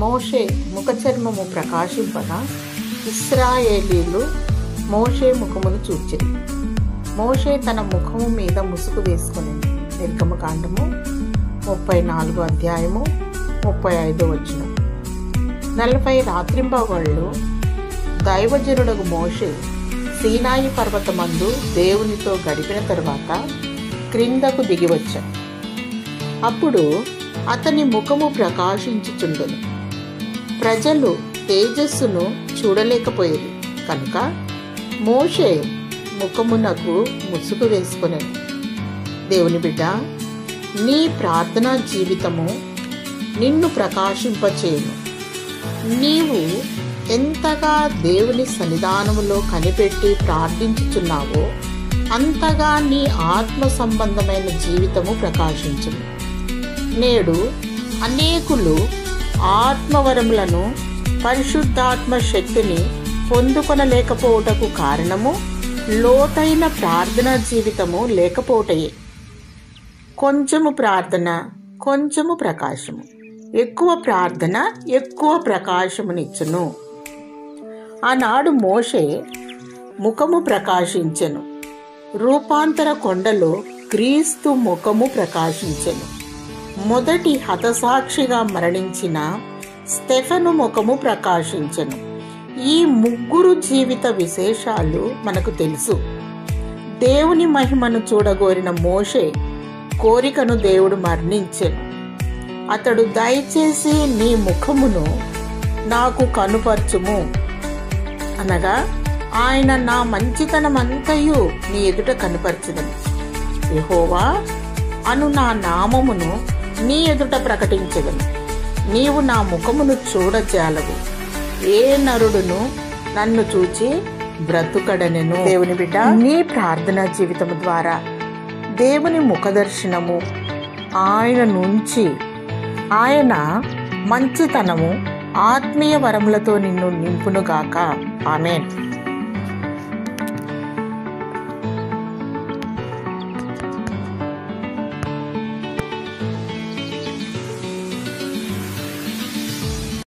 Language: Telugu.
మోషే ముఖ చర్మము ప్రకాశింపగా ఇశ్రాయేలీలు మోషే ముఖమును చూచిరి. మోషే తన ముఖము మీద ముసుగు వేసుకుని. నిర్గమకాండము 34 అధ్యాయము 35 వచనం. 40 రాత్రింబవళ్ళు దైవజనుడగు మోషే సీనాయి పర్వతమందు దేవునితో గడిపిన తరువాత క్రిందకు దిగివచ్చాడు. అప్పుడు అతని ముఖము ప్రకాశించుచుండెను. ప్రజలు తేజస్సును చూడలేకపోయేది కనుక మోషే ముఖమునకు ముసుగు వేసుకొనెను. దేవుని బిడ్డ, నీ ప్రార్థనా జీవితము నిన్ను ప్రకాశింపచేయును. నీవు ఎంతగా దేవుని సన్నిధానములో కనిపెట్టి ప్రార్థించుచున్నావో అంతగా నీ ఆత్మ సంబంధమైన జీవితము ప్రకాశించును. నేడు అనేకులు ఆత్మవరములను, పరిశుద్ధాత్మ శక్తిని పొందుకొనలేకపోవటకు కారణము లోతైన ప్రార్థనా జీవితము లేకపోవటయే. కొంచెము ప్రార్థన, కొంచెము ప్రకాశము. ఎక్కువ ప్రార్థన ఎక్కువ ప్రకాశమునిచ్చును. ఆనాడు మోషే ముఖము ప్రకాశించెను. రూపాంతర కొండలో క్రీస్తు ముఖము ప్రకాశించెను. మొదటి హతసాక్షిగా మరణించిన స్టెఫను ముఖము ప్రకాశించెను. ఈ ముగ్గురు జీవిత విశేషాలు మనకు తెలుసు. దేవుని మహిమను చూడగోరిన మోషే కోరికను దేవుడు మరణించెను. అతడు, దయచేసి నీ ముఖమును నాకు కనుపర్చుము అనగా, ఆయన నా మంచితనమంతయు నీ ఎదుట కనుపరచుదను. యెహోవా అను నా నామమును నీ ఎదుట ప్రకటించదను. నీవు నా ముఖమును చూడజాలవు. ఏ నరుడును నన్ను చూచి బ్రతుకడనెను. దేవుని బిడ్డ, నీ ప్రార్థనా జీవితము ద్వారా దేవుని ముఖదర్శనము, ఆయన నుంచి ఆయన మంచితనము, ఆత్మీయ వరములతో నిన్ను నింపునుగాక. ఆమేన్.